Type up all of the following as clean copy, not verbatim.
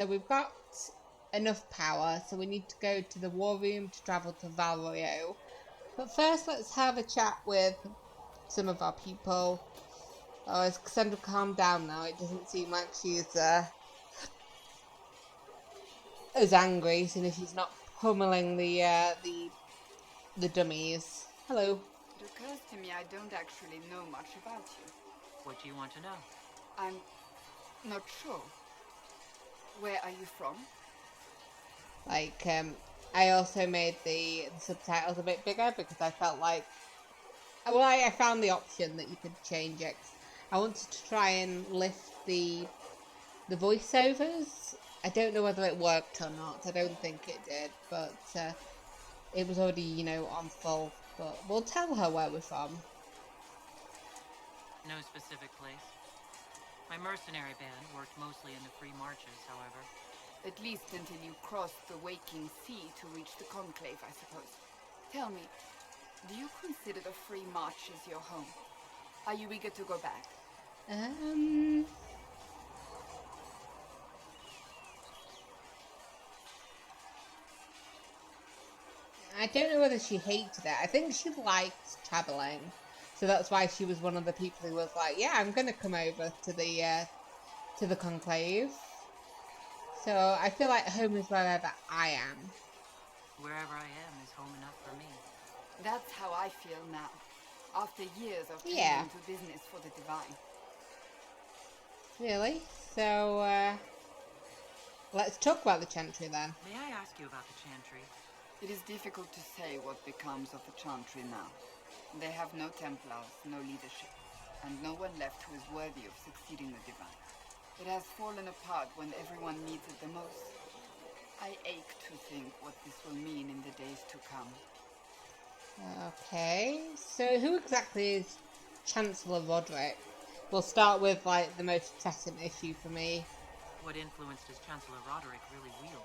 So we've got enough power, so we need to go to the war room to travel to Val Royeaux. But first, let's have a chat with some of our people. Oh, is Cassandra calmed down now? It doesn't seem like she's as angry, so if she's not pummeling the dummies. Hello. It occurs to me I don't actually know much about you. What do you want to know? I'm not sure. Where are you from? Like, I also made the subtitles a bit bigger because I felt like, well, I found the option that you could change it. I wanted to try and lift the voiceovers. I don't know whether it worked or not. I don't think it did, but it was already, on full. But we'll tell her where we're from. No specific place. My mercenary band worked mostly in the free marches, however. At least until you crossed the waking sea to reach the Conclave, I suppose. Tell me, do you consider the Free March as your home? Are you eager to go back? I don't know whether she hated it. I think she liked traveling, so that's why she was one of the people who was like, "Yeah, I'm gonna come over to the conclave." So I feel like home is wherever I am. Wherever I am is home enough for me. That's how I feel now, after years of Yeah. tending to business for the divine. Really? So let's talk about the Chantry then. May I ask you about the Chantry? It is difficult to say what becomes of the Chantry now. They have no Templars, no leadership, and no one left who is worthy of succeeding the divine. It has fallen apart when everyone needs it the most. I ache to think what this will mean in the days to come. Okay, so who exactly is Chancellor Roderick? We'll start with, like, the most pressing issue for me. What influence does Chancellor Roderick really wield?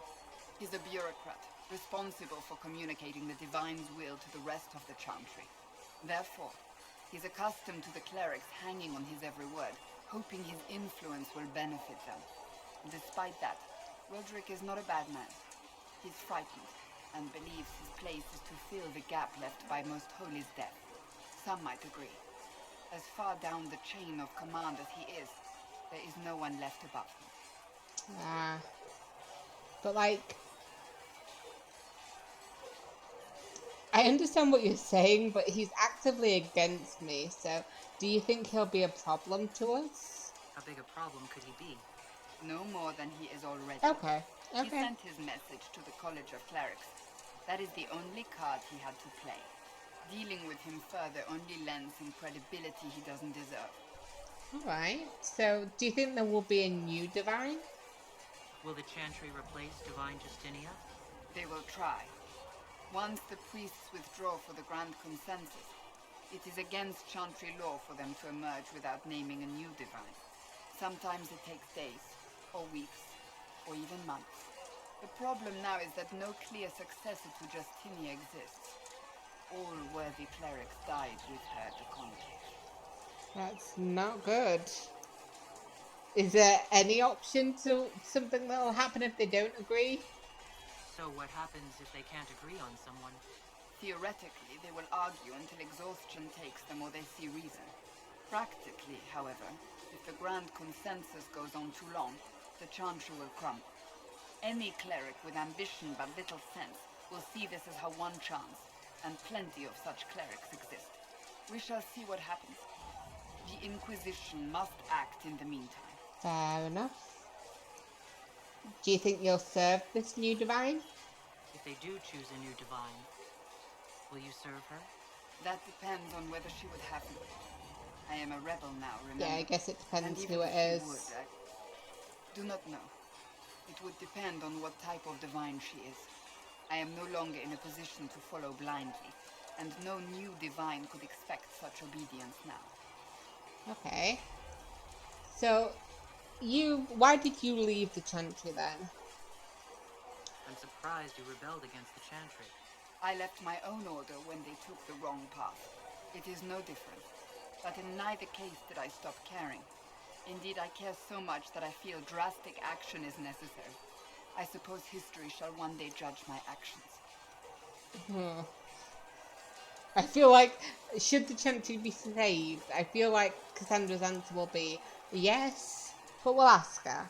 He's a bureaucrat, responsible for communicating the divine's will to the rest of the Chantry. Therefore, he's accustomed to the clerics hanging on his every word, hoping his influence will benefit them. Despite that, Roderick is not a bad man. He's frightened, and believes his place is to fill the gap left by Most Holy's death. Some might agree. As far down the chain of command as he is, there is no one left above him. But, like, I understand what you're saying, but he's actively against me, so do you think he'll be a problem to us? How big a problem could he be? No more than he is already. Okay. He sent his message to the College of Clerics. That is the only card he had to play. Dealing with him further only lends him credibility he doesn't deserve. Alright, so do you think there will be a new divine? Will the Chantry replace Divine Justinia? They will try. Once the priests withdraw for the Grand Consensus, it is against Chantry law for them to emerge without naming a new divine. Sometimes it takes days, or weeks, or even months. The problem now is that no clear successor to Justinia exists. All worthy clerics died with her at the Conclave. That's not good. Is there any option to something that'll happen if they don't agree? So what happens if they can't agree on someone? Theoretically, they will argue until exhaustion takes them or they see reason. Practically, however, if the Grand Consensus goes on too long, the Chantry will crumble. Any cleric with ambition but little sense will see this as her one chance, and plenty of such clerics exist. We shall see what happens. The Inquisition must act in the meantime. Fair enough. Do you think you'll serve this new divine? If they do choose a new divine, will you serve her? That depends on whether she would have me. I am a rebel now, remember? Yeah, I guess it depends and who it if is. she would, I do not know. It would depend on what type of divine she is. I am no longer in a position to follow blindly, and no new divine could expect such obedience now. Okay. So, why did you leave the Chantry then? I'm surprised you rebelled against the Chantry. I left my own order when they took the wrong path. It is no different. But in neither case did I stop caring. Indeed, I care so much that I feel drastic action is necessary. I suppose history shall one day judge my actions. Hmm. I feel like, should the Chantry be saved? I feel like Cassandra's answer will be yes, but we'll ask her.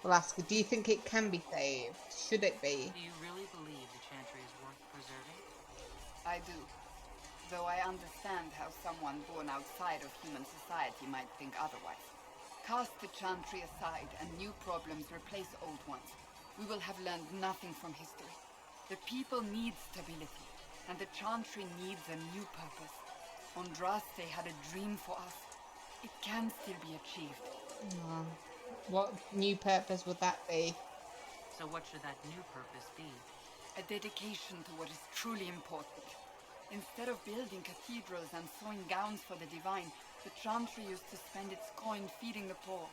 We'll ask her, do you think it can be saved? Should it be? Do you really believe the Chantry is worth preserving? I do. Though I understand how someone born outside of human society might think otherwise. Cast the Chantry aside and new problems replace old ones. We will have learned nothing from history. The people need stability, and the Chantry needs a new purpose. Andraste had a dream for us. It can still be achieved. Oh, what new purpose would that be? So what should that new purpose be? A dedication to what is truly important. Instead of building cathedrals and sewing gowns for the divine, the Chantry used to spend its coin feeding the poor.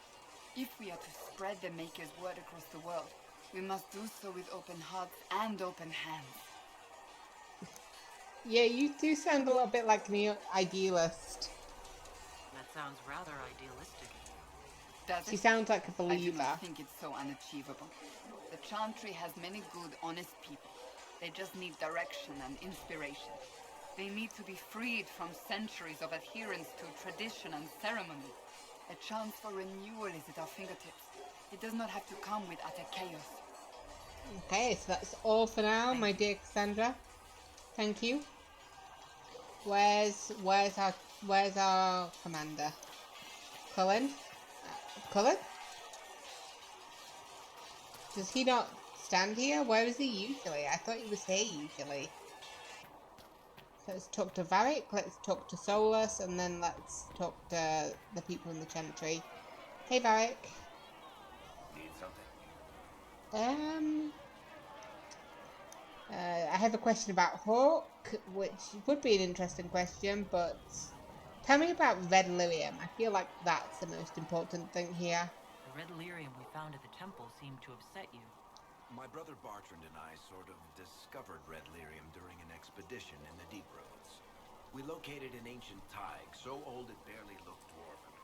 If we are to spread the Maker's word across the world, we must do so with open hearts and open hands. Yeah, you do sound a little bit like an idealist. That sounds rather idealistic. Does She it? sounds like a I do believer. not think it's so unachievable. The Chantry has many good, honest people. They just need direction and inspiration. They need to be freed from centuries of adherence to tradition and ceremony. A chance for renewal is at our fingertips. It does not have to come with utter chaos. Okay, so that's all for now, my dear Cassandra. Thank you. Where's our commander? Cullen? Cullen? Does he not stand here? Where is he usually? I thought he was here usually. So let's talk to Varric, let's talk to Solus, and then let's talk to the people in the Chantry. Hey Varric. Need something? I have a question about Hawk, which would be an interesting question, but tell me about Red Lyrium. I feel like that's the most important thing here. The red lyrium we found at the temple seemed to upset you. My brother Bartrand and I sort of discovered red lyrium during an expedition in the Deep Roads. We located an ancient thaig, so old it barely looked dwarven.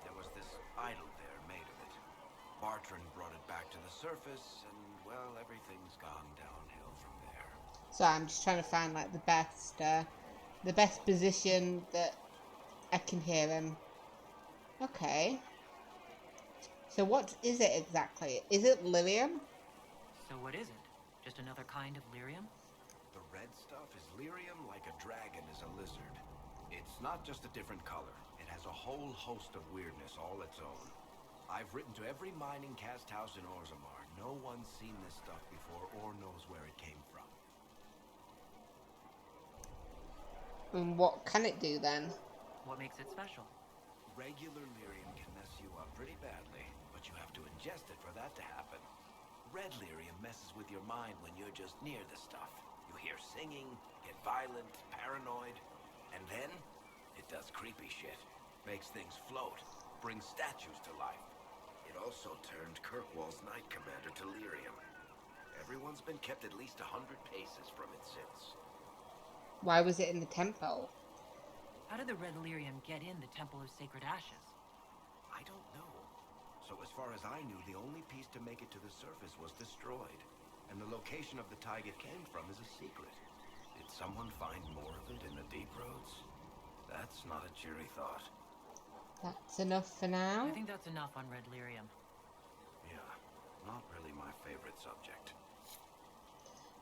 There was this idol there made of it. Bartrand brought it back to the surface, and, well, everything's gone downhill from there. So I'm just trying to find like the best position that I can hear him. Okay. So what is it exactly? Is it lyrium? So what is it? Just another kind of lyrium? The red stuff is lyrium like a dragon is a lizard. It's not just a different color. It has a whole host of weirdness all its own. I've written to every mining cast house in Orzammar. No one's seen this stuff before or knows where it came from. And what can it do then? What makes it special? Regular lyrium can mess you up pretty badly, but you have to ingest it for that to happen. Red lyrium messes with your mind when you're just near the stuff. You hear singing, get violent, paranoid, and then it does creepy shit. Makes things float, brings statues to life. It also turned Kirkwall's Knight Commander to lyrium. Everyone's been kept at least 100 paces from it since. Why was it in the temple? How did the red lyrium get in the Temple of Sacred Ashes? I don't know. So as far as I knew, the only piece to make it to the surface was destroyed. And the location of the thaig it came from is a secret. Did someone find more of it in the Deep Roads? That's not a cheery thought. That's enough for now. I think that's enough on red lyrium. Yeah, not really my favorite subject.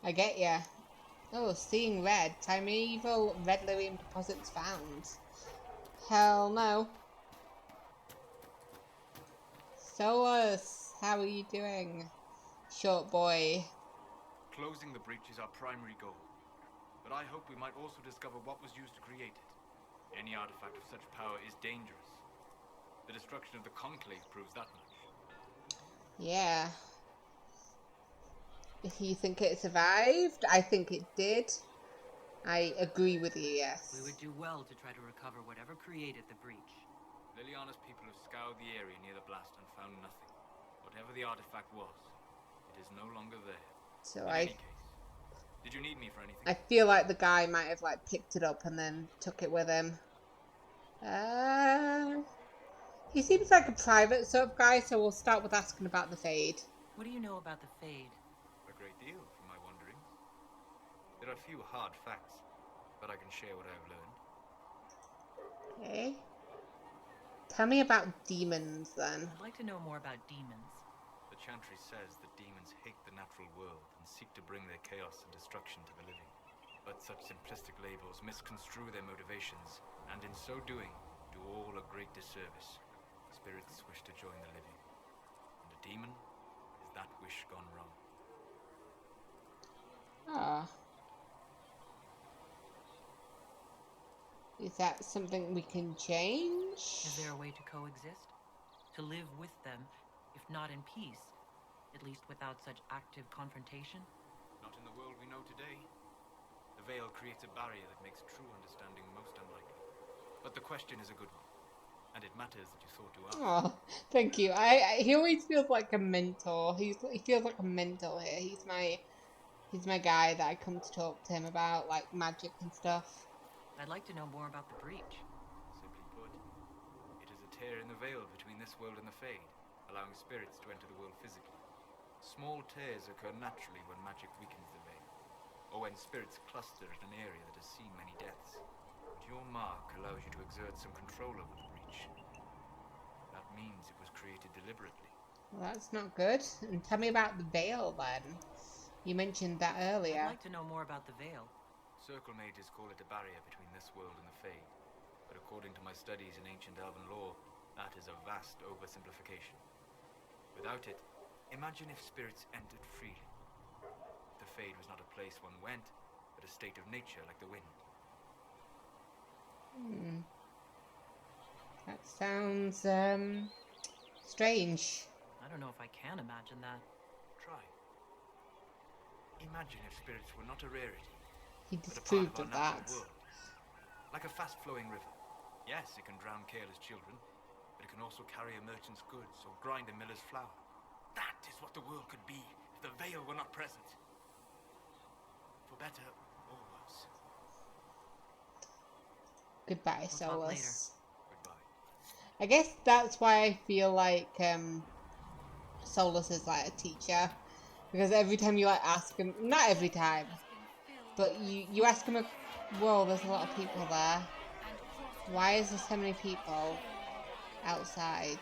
I get ya. Oh, seeing red. Primeval red lyrium deposits found. Hell no. Solus, how are you doing? Short boy. Closing the breach is our primary goal, but I hope we might also discover what was used to create it. Any artifact of such power is dangerous. The destruction of the Conclave proves that much. Yeah. You think it survived? I think it did. I agree with you, yes. We would do well to try to recover whatever created the breach. Liliana's people have scoured the area near the blast and found nothing. Whatever the artifact was, it is no longer there. So In any case, did you need me for anything? I feel like the guy might have like picked it up and then took it with him. He seems like a private sort of guy, so we'll start with asking about the Fade. What do you know about the Fade? A great deal from my wanderings. There are few hard facts, but I can share what I have learned. Okay. Tell me about demons then. I'd like to know more about demons. The Chantry says that demons hate the natural world and seek to bring their chaos and destruction to the living. But such simplistic labels misconstrue their motivations, and in so doing, do all a great disservice. Spirits wish to join the living, and a demon is that wish gone wrong. Ah. Is that something we can change? Is there a way to coexist? To live with them, if not in peace, at least without such active confrontation? Not in the world we know today. The veil creates a barrier that makes true understanding most unlikely. But the question is a good one, and it matters that you thought to ask. Oh, thank you. He always feels like a mentor. He feels like a mentor here. He's my guy that I come to talk to him about like magic and stuff. I'd like to know more about the breach. Simply put, it is a tear in the veil between this world and the Fade, allowing spirits to enter the world physically. Small tears occur naturally when magic weakens the veil, or when spirits cluster at an area that has seen many deaths. But your mark allows you to exert some control over the breach. That means it was created deliberately. Well, that's not good. And tell me about the veil then. You mentioned that earlier. I'd like to know more about the veil. Circle mages call it a barrier between this world and the Fade, but according to my studies in ancient elven lore, that is a vast oversimplification. Without it, imagine if spirits entered freely. The Fade was not a place one went, but a state of nature like the wind. That sounds strange. I don't know if I can imagine that. Try. Imagine if spirits were not a rarity, He but a part disproved of of our that. natural world. Like a fast-flowing river. Yes, it can drown careless children, but it can also carry a merchant's goods or grind a miller's flour. That is what the world could be if the veil were not present. For better or worse. Goodbye, We'll talk later. Solus. Goodbye. I guess that's why I feel like Solus is like a teacher, because every time you like ask him, not every time, but you ask him, whoa, there's a lot of people there. Why is there so many people outside?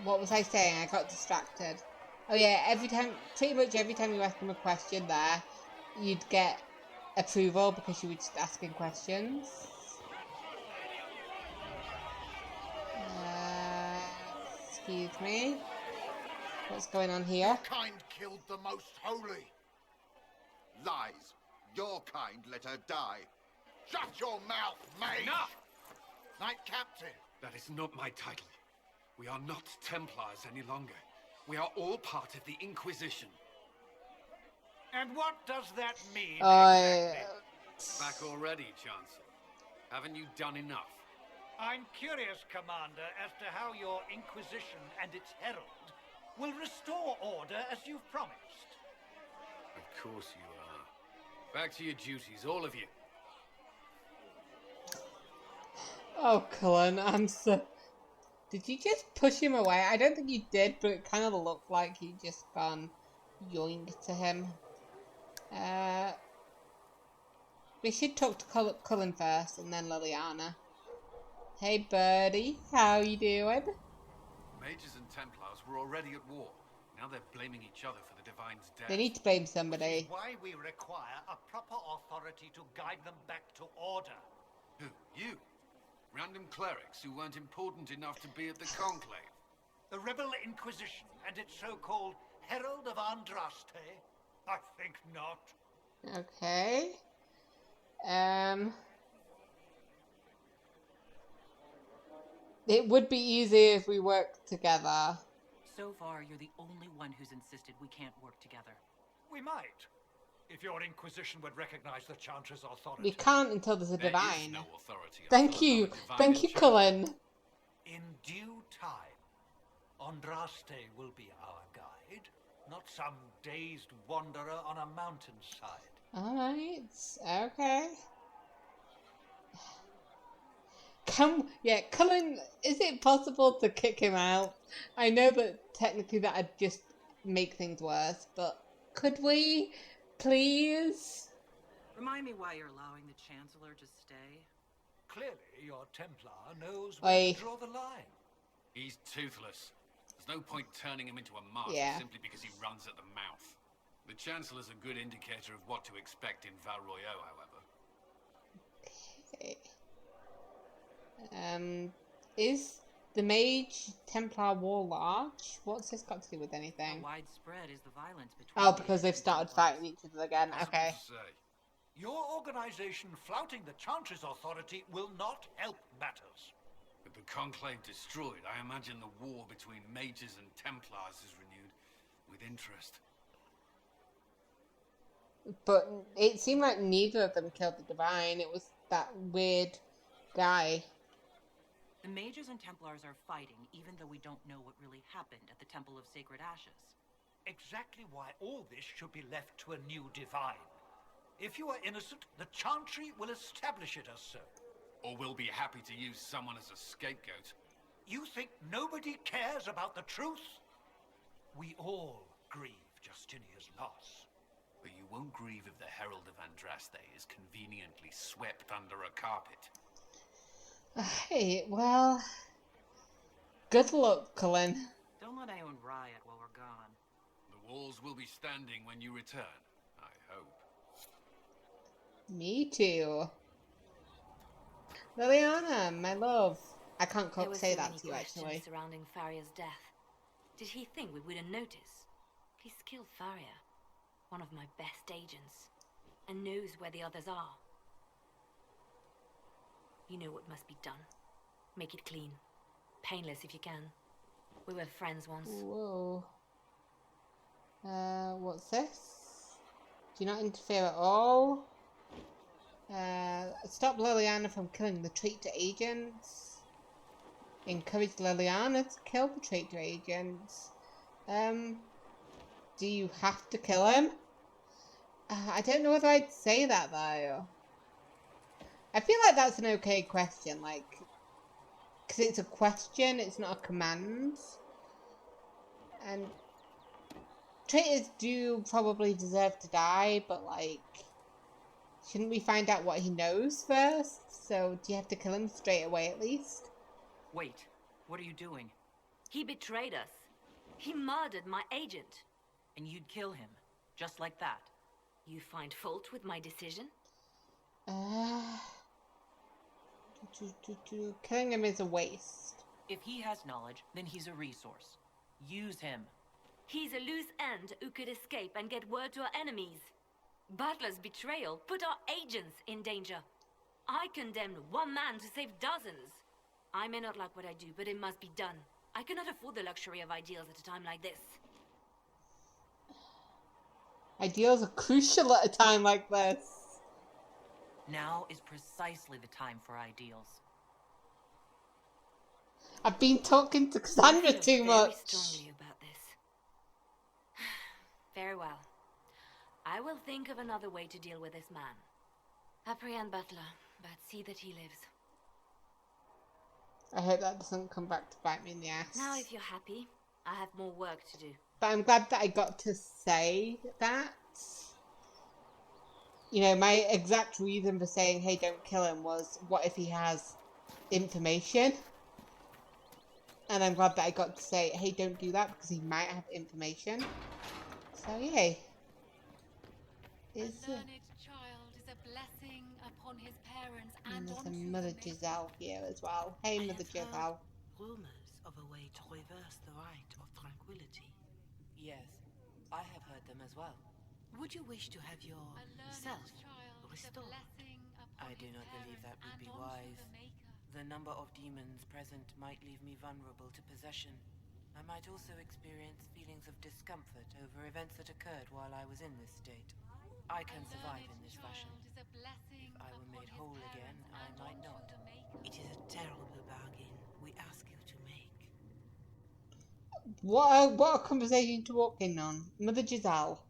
What was I saying? I got distracted. Oh yeah, pretty much every time you ask him a question there, you'd get approval because you were just asking questions. Excuse me. What's going on here? Your kind killed the most holy. Lies. Your kind let her die. Shut your mouth, mate! Enough! Knight Captain. That is not my title. We are not Templars any longer. We are all part of the Inquisition. And what does that mean exactly? Back already, Chancellor. Haven't you done enough? I'm curious, Commander, as to how your Inquisition and its herald will restore order as you've promised. Of course you are. Back to your duties, all of you. Oh, Cullen, I'm so... Did you just push him away? I don't think you did, but it kind of looked like you just gone yoink to him. We should talk to Cullen first, and then Liliana. Hey, birdie, how you doing? Mages and Templars were already at war. Now they're blaming each other for the Divine's death. They need to blame Which is somebody. why we require a proper authority to guide them back to order. Who? You? Random clerics who weren't important enough to be at the Conclave? The Rebel Inquisition and its so-called Herald of Andraste? I think not. Okay. It would be easier if we worked together. So far, you're the only one who's insisted we can't work together. We might, if your Inquisition would recognize the Chantry's authority. We can't until there's a There is divine. no authority Thank until you. another divine Thank you, enchanted. Cullen. In due time, Andraste will be our guide, not some dazed wanderer on a mountainside. Alright, okay. Cullen, is it possible to kick him out? I know that technically that'd just make things worse, but could we, please? Remind me why you're allowing the Chancellor to stay. Clearly, your Templar knows where to draw the line. He's toothless. There's no point turning him into a martyr simply because he runs at the mouth. The Chancellor's a good indicator of what to expect in Val Royeaux, however. Okay. Is the Mage Templar war large? What's this got to do with anything? How widespread is the violence between? Oh, because they've started fighting each other again. Okay. Your organization flouting the Chantry's authority will not help matters. With the Conclave destroyed, I imagine the war between mages and Templars is renewed with interest. But it seemed like neither of them killed the Divine. It was that weird guy. The mages and Templars are fighting, even though we don't know what really happened at the Temple of Sacred Ashes. Exactly why all this should be left to a new Divine. If you are innocent, the Chantry will establish it as so. Or we'll be happy to use someone as a scapegoat. You think nobody cares about the truth? We all grieve Justinia's loss. But you won't grieve if the Herald of Andraste is conveniently swept under a carpet. Hey, well... Good luck, Cullen. Don't let anyone riot while we're gone. The walls will be standing when you return, I hope. Me too. Liliana, my love. I can't say that to you, actually. Surrounding Faria's death. Did he think we wouldn't notice? He's killed Faria, one of my best agents, and knows where the others are. You know what must be done. Make it clean. Painless if you can. We were friends once. Whoa. What's this? Do not interfere at all. Stop Liliana from killing the traitor agents. Encourage Liliana to kill the traitor agents. Do you have to kill him? I don't know whether I'd say that, though. I feel like that's an okay question, like... Because it's a question, it's not a command. And... traitors do probably deserve to die, but, like... Shouldn't we find out what he knows first? So, do you have to kill him straight away, at least? Wait, what are you doing? He betrayed us. He murdered my agent. And you'd kill him, just like that? You find fault with my decision? Killing him is a waste. If he has knowledge, then he's a resource. Use him. He's a loose end who could escape and get word to our enemies. Butler's betrayal put our agents in danger. I condemned one man to save dozens. I may not like what I do, but it must be done. I cannot afford the luxury of ideals at a time like this. Ideals are crucial at a time like this. Now is precisely the time for ideals. I've been talking to Cassandra too much. Very strongly about this. Very well. I will think of another way to deal with this man. Apprehend Butler, but see that he lives. I hope that doesn't come back to bite me in the ass. Now, if you're happy, I have more work to do. But I'm glad that I got to say that. You know, my exact reason for saying, hey, don't kill him was, what if he has information? And I'm glad that I got to say, hey, don't do that, because he might have information. So, yay. A learned child is a blessing upon his parents and there's on a Mother Giselle here as well. Hey, Mother Giselle. Rumors of a way to reverse the right of tranquility. Yes, I have heard them as well. Would you wish to have your self restored? I do not believe that would be wise. The number of demons present might leave me vulnerable to possession. I might also experience feelings of discomfort over events that occurred while I was in this state. I can survive in this fashion. If I were made whole again, I might not. It is a terrible bargain we ask you to make. What a conversation to walk in on. Mother Giselle.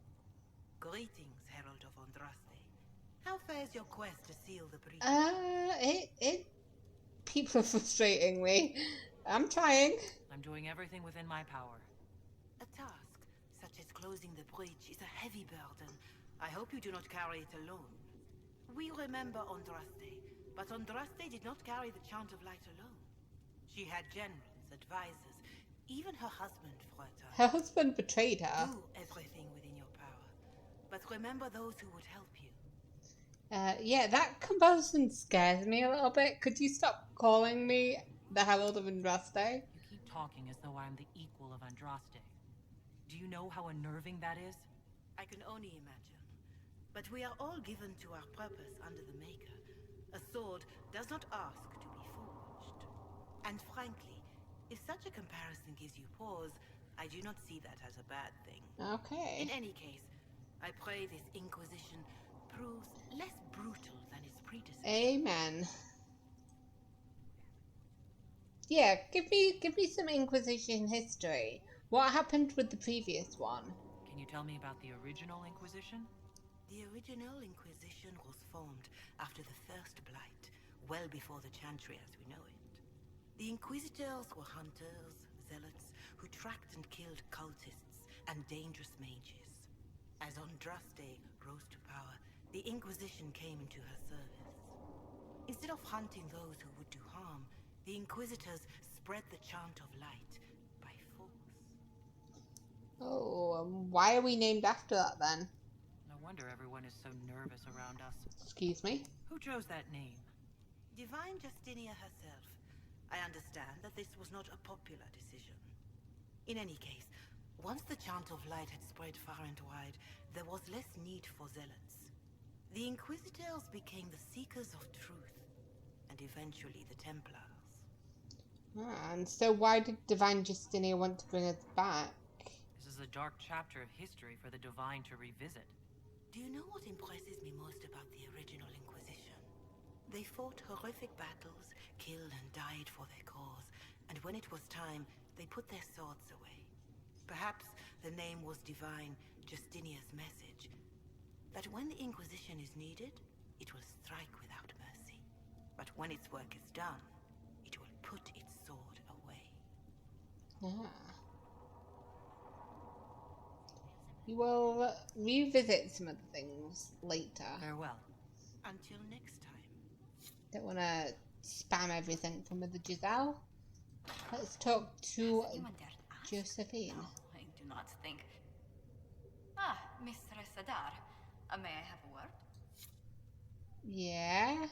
Greetings, Herald of Andraste. How fares your quest to seal the breach? It People are frustrating me. I'm trying. I'm doing everything within my power. A task, such as closing the breach, is a heavy burden. I hope you do not carry it alone. We remember Andraste, but Andraste did not carry the Chant of Light alone. She had generals, advisors, even her husband for a time. Her husband betrayed her. Do everything within your power, but remember those who would help you. Yeah, that comparison scares me a little bit. Could you stop calling me the Herald of Andraste? You keep talking as though I'm the equal of Andraste. Do you know how unnerving that is? I can only imagine. But we are all given to our purpose under the Maker. A sword does not ask to be forged. And frankly, if such a comparison gives you pause, I do not see that as a bad thing. Okay. In any case, I pray this Inquisition proves less brutal than its predecessor. Amen. Yeah, give me some Inquisition history. What happened with the previous one? Can you tell me about the original Inquisition? The original Inquisition was formed after the First Blight, well before the Chantry as we know it. The Inquisitors were hunters, zealots, who tracked and killed cultists and dangerous mages. As Andraste rose to power, the Inquisition came into her service. Instead of hunting those who would do harm, the Inquisitors spread the Chant of Light by force. Oh, why are we named after that then? No wonder everyone is so nervous around us. Excuse me? Who chose that name? Divine Justinia herself. I understand that this was not a popular decision. In any case, once the Chant of Light had spread far and wide, there was less need for zealots. The Inquisitors became the Seekers of Truth, and eventually the Templars. And so why did Divine Justinia want to bring us back? This is a dark chapter of history for the Divine to revisit. Do you know what impresses me most about the original Inquisition? They fought horrific battles, killed and died for their cause, and when it was time, they put their swords away. Perhaps the name was Divine Justinia's message, that when the Inquisition is needed, it will strike without mercy. But when its work is done, it will put its sword away. Ah. We will revisit some of the things later. Farewell. Until next time. Don't want to spam everything from the Giselle. Let's talk to Josephine. No, I do not think. Ah, Mistress Adar. May I have a word? Yeah.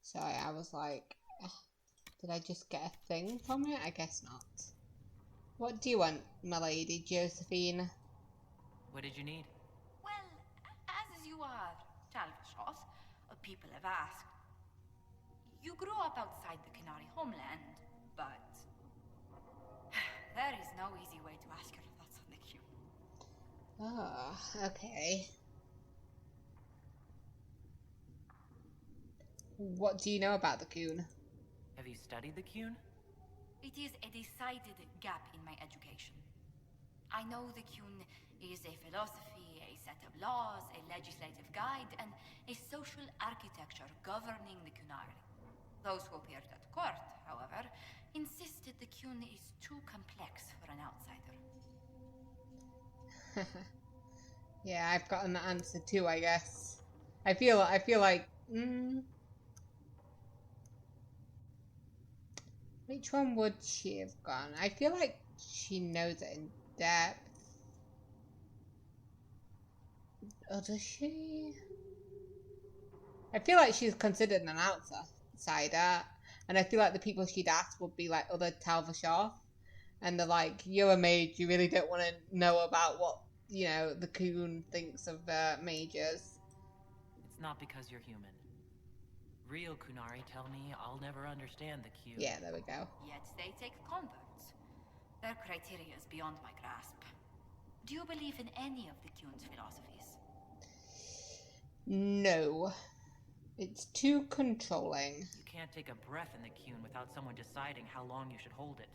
Sorry, I was like, did I just get a thing from it? I guess not. What do you want, my lady Josephine? What did you need? Well, as you are Talvashos, people have asked. You grew up outside the Canary homeland, but there is no easy way to ask your thoughts on the Qun. Oh, okay. What do you know about the Qun? Have you studied the Qun? It is a decided gap in my education. I know the Qun is a philosophy, a set of laws, a legislative guide, and a social architecture governing the Qunari. Those who appeared at court, however, insisted the Qun is too complex for an outsider. Yeah, I've gotten the answer too, I guess. I feel like, which one would she have gone? I feel like she knows it in depth. Or does she? I feel like she's considered an outsider, and I feel like the people she'd ask would be like other Talvashov, and they're like, you're a mage, you really don't want to know about what, you know, the Qun thinks of mages. It's not because you're human. Real Qunari tell me I'll never understand the Qun. Yeah, there we go. Yet they take converts. Their criteria is beyond my grasp. Do you believe in any of the Qun's philosophies? No. It's too controlling. You can't take a breath in the Qun without someone deciding how long you should hold it.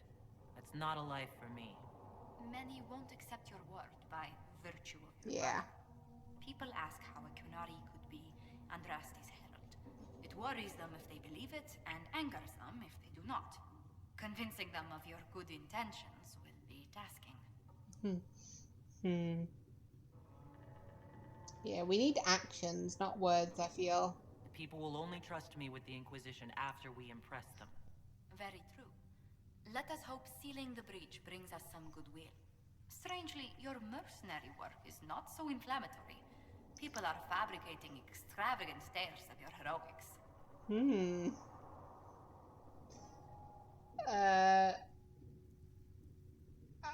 That's not a life for me. Many won't accept your word by virtue of your Yeah. birth. People ask how a Kunari could be Andraste's herald. It worries them if they believe it, and angers them if they do not. Convincing them of your good intentions will be tasking. Yeah, we need actions, not words, I feel. The people will only trust me with the Inquisition after we impress them. Very true. Let us hope sealing the breach brings us some goodwill. Strangely, your mercenary work is not so inflammatory. People are fabricating extravagant tales of your heroics.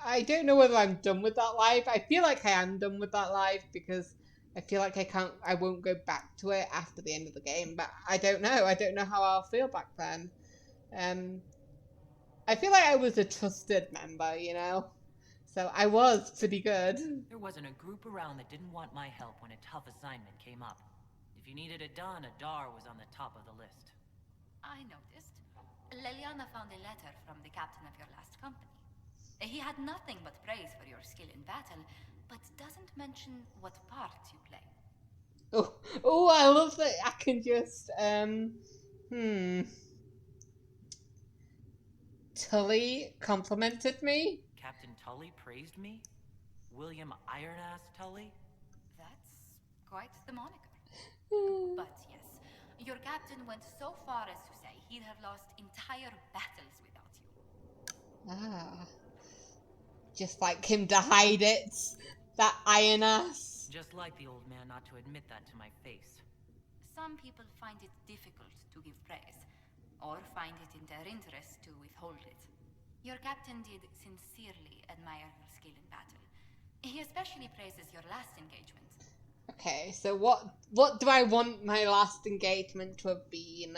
I don't know whether I'm done with that life. I feel like I am done with that life because I feel like I won't go back to it after the end of the game, but I don't know. I don't know how I'll feel back then. I feel like I was a trusted member, you know? So I was pretty good. There wasn't a group around that didn't want my help when a tough assignment came up. If you needed it done, Adar was on the top of the list. I noticed. Leliana found a letter from the captain of your last company. He had nothing but praise for your skill in battle, but doesn't mention what part you play. Oh, I love that I can just, Tully complimented me. Captain Tully praised me? William Ironass Tully? That's quite the moniker. But yes, your captain went so far as to say he'd have lost entire battles without you. Ah. Just like him to hide it. That iron ass. Just like the old man not to admit that to my face. Some people find it difficult to give praise, or find it in their interest to withhold it. Your captain did sincerely admire your skill in battle. He especially praises your last engagement. Okay, so what do I want my last engagement to have been?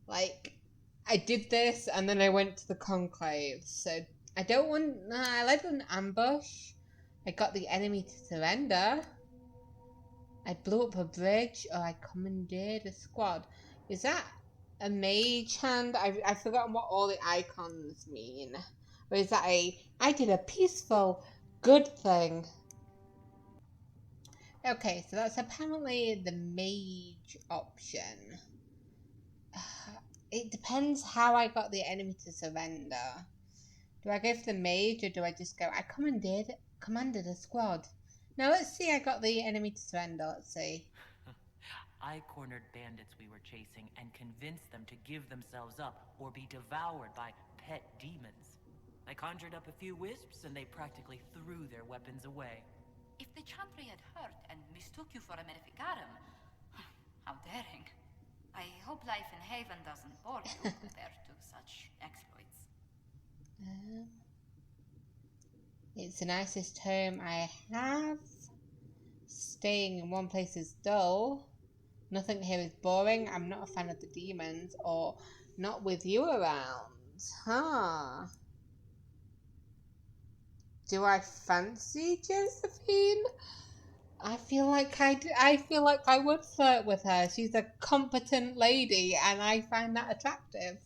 Like, I did this and then I went to the conclave, so I don't want... I led an ambush. I got the enemy to surrender. I blew up a bridge, or I commandeered a squad. Is that a mage hand? I've forgotten what all the icons mean. Or is that I did a peaceful, good thing? Okay, so that's apparently the mage option. It depends how I got the enemy to surrender. Do I go for the mage, or do I just go, I commanded a squad? Now let's see, I got the enemy to surrender, let's see. I cornered bandits we were chasing and convinced them to give themselves up or be devoured by pet demons. I conjured up a few wisps and they practically threw their weapons away. If the Chantry had heard and mistook you for a Maleficarum, how daring. I hope life in Haven doesn't bore you compared to such exploits. It's the nicest home I have. Staying in one place is dull. Nothing here is boring. I'm not a fan of the demons, or not with you around. Huh. Do I fancy Josephine? I feel like I would flirt with her. She's a competent lady, and I find that attractive.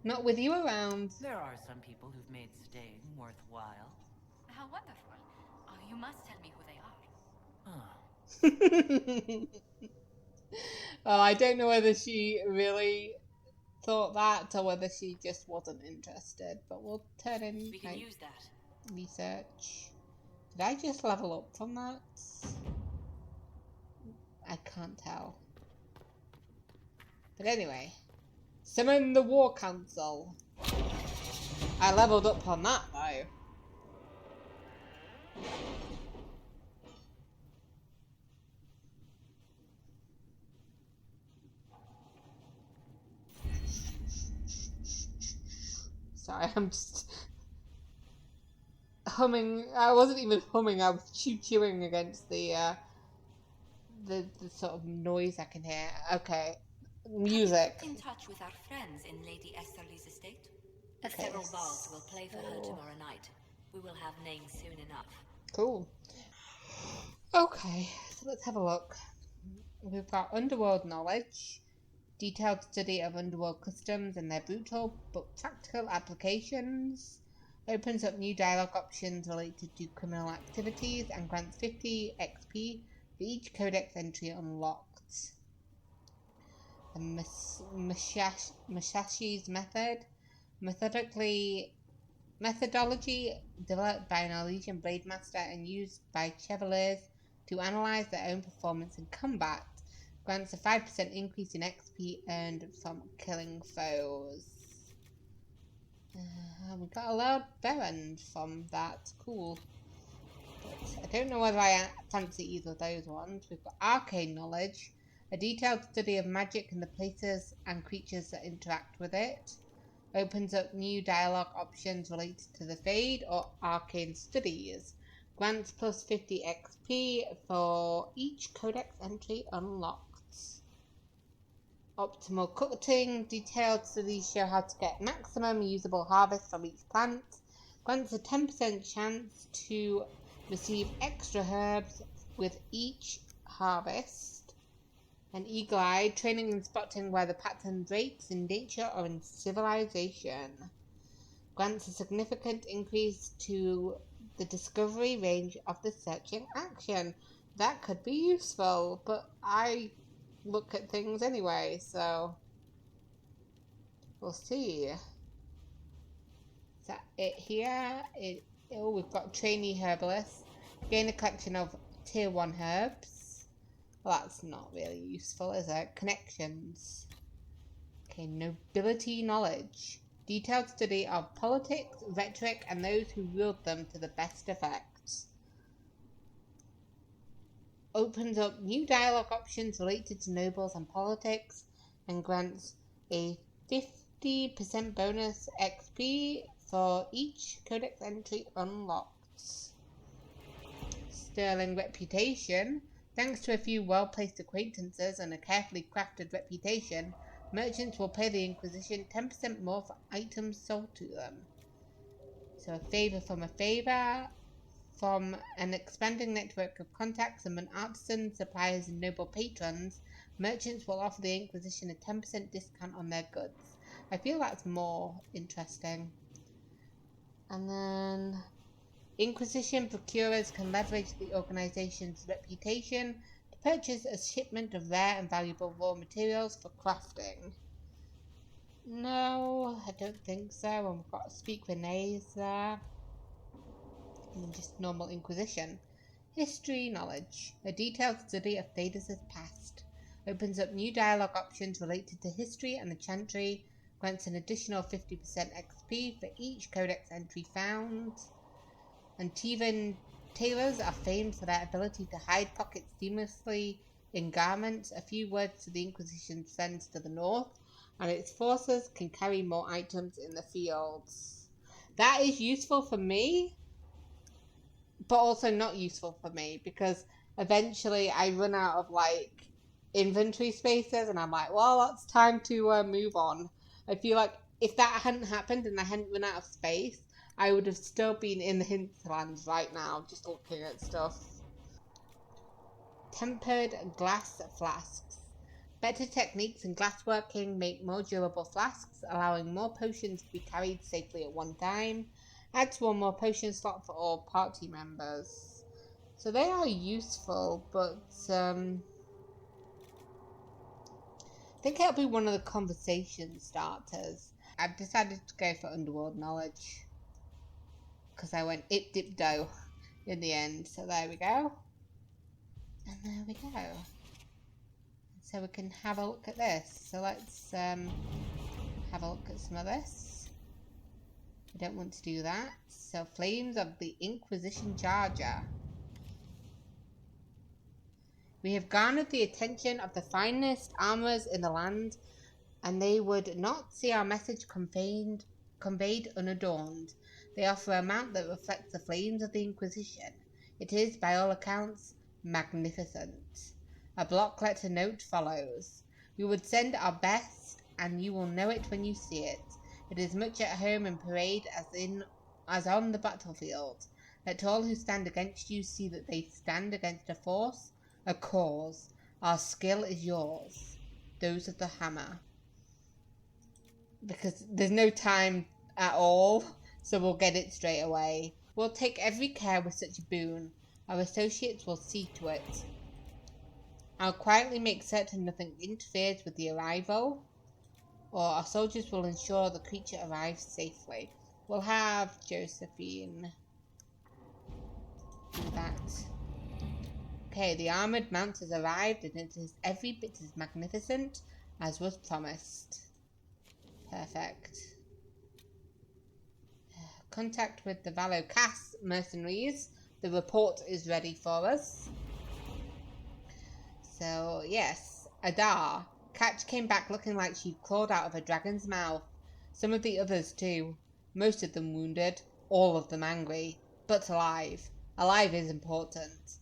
Not with you around. There are some people who've made staying worthwhile. How wonderful. You must tell me who they are. Oh, I don't know whether she really thought that or whether she just wasn't interested, but we'll turn in We can use that. Research. Did I just level up from that? I can't tell. But anyway, summon the War Council. I leveled up on that though. Sorry, I'm just humming. I wasn't even humming, I was chewing against the sort of noise I can hear. Okay. Music. In touch with our friends in Lady Esterly's estate? Okay. Several bards will play for her tomorrow night. We will have names soon enough. Cool. Okay, so let's have a look. We've got underworld knowledge, detailed study of underworld customs and their brutal but practical applications, Opens up new dialogue options related to criminal activities and grants 50 XP for each codex entry unlocked. The Musashi's methodology developed by an Orlesian blade master and used by chevaliers to analyze their own performance in combat, grants a 5% increase in XP earned from killing foes. We got a loud errand from that. Cool. But I don't know whether I fancy either of those ones. We've got arcane knowledge, a detailed study of magic and the places and creatures that interact with it. Opens up new dialogue options related to the Fade or arcane studies. Grants plus 50 XP for each codex entry unlocked. Optimal cutting. Detailed studies show how to get maximum usable harvest from each plant. Grants a 10% chance to receive extra herbs with each harvest. And Eagle Eye. Training and spotting where the pattern breaks in nature or in civilization. Grants a significant increase to the discovery range of the searching action. That could be useful, but I look at things anyway, so we'll see. Is that it here? Oh, we've got trainee herbalist. Gain a collection of tier 1 herbs. Well, that's not really useful, is it? Connections. Okay, nobility knowledge. Detailed study of politics, rhetoric, and those who wield them to the best effect. Opens up new dialogue options related to nobles and politics and grants a 50% bonus XP for each codex entry unlocked. Sterling reputation. Thanks to a few well-placed acquaintances and a carefully crafted reputation, merchants will pay the Inquisition 10% more for items sold to them. So a favour from a favour. From an expanding network of contacts among artisans, suppliers, and noble patrons, merchants will offer the Inquisition a 10% discount on their goods. I feel that's more interesting. And then Inquisition procurers can leverage the organization's reputation to purchase a shipment of rare and valuable raw materials for crafting. No, I don't think so. And we've got to speak with Nays there. And then just normal Inquisition. History knowledge. A detailed study of Thaddeus' past. Opens up new dialogue options related to history and the Chantry. Grants an additional 50% XP for each codex entry found. And Tevan tailors are famed for their ability to hide pockets seamlessly in garments. A few words to the Inquisition sends to the north, and its forces can carry more items in the fields. That is useful for me, but also not useful for me, because eventually I run out of inventory spaces and I'm like, well, it's time to move on. I feel like if that hadn't happened and I hadn't run out of space, I would have still been in the hinterlands right now, just looking at stuff. Tempered glass flasks. Better techniques in glassworking make more durable flasks, allowing more potions to be carried safely at one time. Adds one more potion slot for all party members. So they are useful, but I think it'll be one of the conversation starters. I've decided to go for underworld knowledge, because I went ip dip do in the end. So there we go. And there we go. So we can have a look at this. So let's have a look at some of this. I don't want to do that. So Flames of the Inquisition Charger. We have garnered the attention of the finest armorers in the land, and they would not see our message conveyed unadorned. They offer a mount that reflects the flames of the Inquisition. It is, by all accounts, magnificent. A block letter note follows. We would send our best, and you will know it when you see it. It is much at home in parade as on the battlefield. Let all who stand against you see that they stand against a force, a cause. Our skill is yours. Those of the hammer. Because there's no time at all, so we'll get it straight away. We'll take every care with such a boon. Our associates will see to it. I'll quietly make certain nothing interferes with the arrival, or our soldiers will ensure the creature arrives safely. We'll have Josephine do that. Okay, the armoured mount has arrived and it is every bit as magnificent as was promised. Perfect. Contact with the Val Royeaux mercenaries. The report is ready for us. So, yes, Adar. Catch came back looking like she'd clawed out of a dragon's mouth. Some of the others too. Most of them wounded, all of them angry, but alive. Alive is important.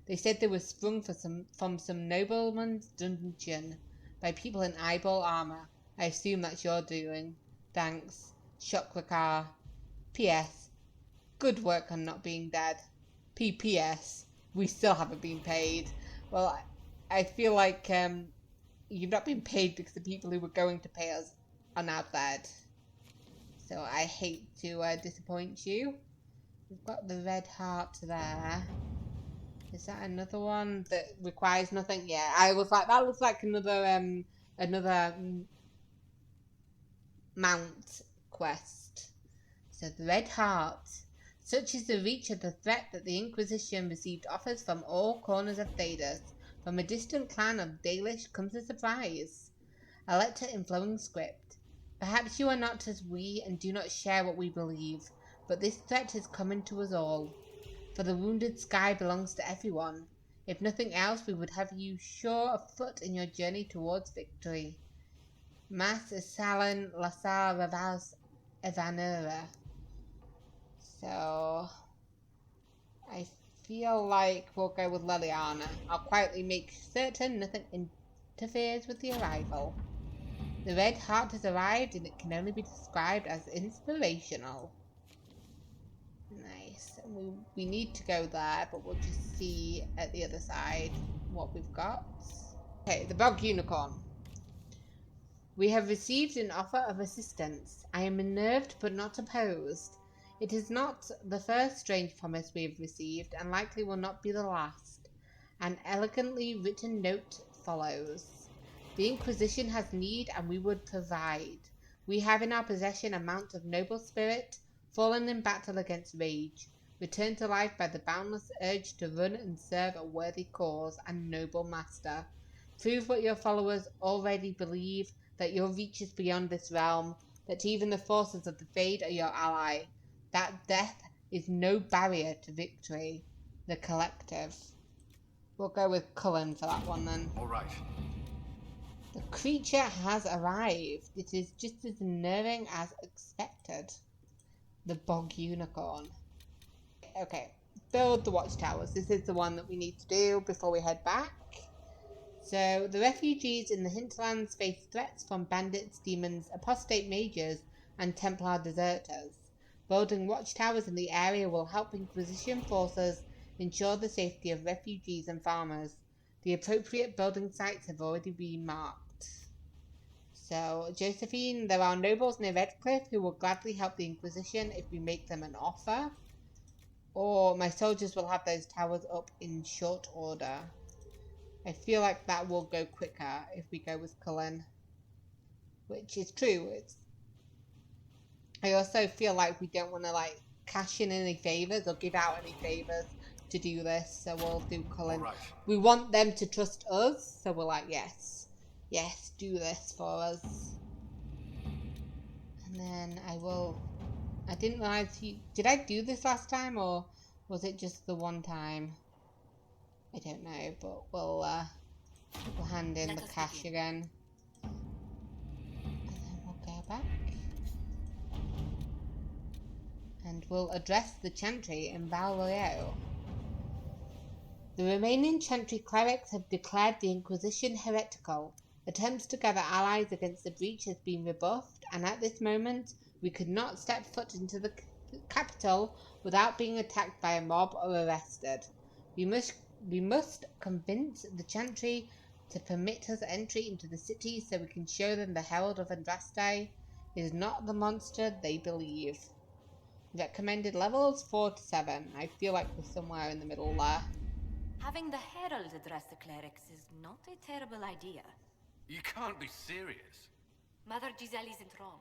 They said they were sprung from some nobleman's dungeon by people in eyeball armour. I assume that's your doing. Thanks. Shokrakar. P.S. Good work on not being dead. P.P.S. We still haven't been paid. Well, I feel like you've not been paid because the people who were going to pay us are now dead. So I hate to disappoint you. We've got the red heart there. Is that another one that requires nothing? Yeah, I was like, that looks like another mount quest. So the red heart. Such is the reach of the threat that the Inquisition received offers from all corners of Thedas. From a distant clan of Dalish comes a surprise. A letter in flowing script. Perhaps you are not as we and do not share what we believe, but this threat is coming to us all. For the wounded sky belongs to everyone. If nothing else, we would have you sure of foot in your journey towards victory. Mas Isalan Lasar Ravaz Evanura. So I feel like we'll go with Liliana. I'll quietly make certain nothing interferes with the arrival. The red heart has arrived and it can only be described as inspirational. Nice. We need to go there, but we'll just see at the other side what we've got. Okay, the Bog Unicorn. We have received an offer of assistance. I am unnerved but not opposed. It is not the first strange promise we have received, and likely will not be the last. An elegantly written note follows. The Inquisition has need, and we would provide. We have in our possession a mount of noble spirit, fallen in battle against rage, returned to life by the boundless urge to run and serve a worthy cause and noble master. Prove what your followers already believe, that your reach is beyond this realm, that even the forces of the Fade are your ally, that death is no barrier to victory. The Collective. We'll go with Cullen for that one then. All right. The creature has arrived. It is just as unnerving as expected. The Bog Unicorn. Okay, build the watchtowers. This is the one that we need to do before we head back. So, the refugees in the hinterlands face threats from bandits, demons, apostate mages, and Templar deserters. Building watchtowers in the area will help Inquisition forces ensure the safety of refugees and farmers. The appropriate building sites have already been marked. So, Josephine, there are nobles near Redcliffe who will gladly help the Inquisition if we make them an offer. Or my soldiers will have those towers up in short order. I feel like that will go quicker if we go with Cullen. Which is true. I also feel like we don't want to like cash in any favours or give out any favours to do this. So we'll do Cullen. Right. We want them to trust us. So we're like, yes. Yes, do this for us. And then I didn't realise did I do this last time or was it just the one time? I don't know, but we'll hand in the cash again. And then we'll go back. And we'll address the Chantry in Val Royeaux. The remaining Chantry clerics have declared the Inquisition heretical. Attempts to gather allies against the breach has been rebuffed, and at this moment we could not step foot into the capital without being attacked by a mob or arrested. We must convince the Chantry to permit us entry into the city so we can show them the Herald of Andraste is not the monster they believe. Recommended levels 4 to 7. I feel like we're somewhere in the middle there. Having the Herald address the clerics is not a terrible idea. You can't be serious. Mother Giselle isn't wrong.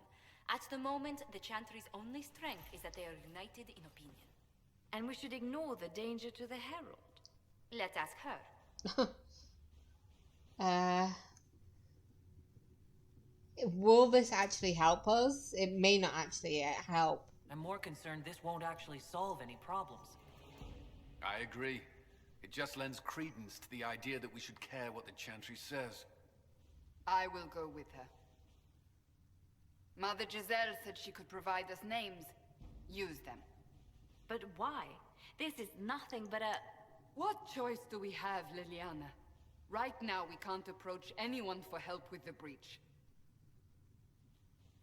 At the moment, the Chantry's only strength is that they are united in opinion. And we should ignore the danger to the Herald. Let's ask her. Will this actually help us? It may not actually help. I'm more concerned this won't actually solve any problems. I agree. It just lends credence to the idea that we should care what the Chantry says. I will go with her. Mother Giselle said she could provide us names. Use them. But why? This is nothing but a... What choice do we have, Liliana? Right now we can't approach anyone for help with the breach.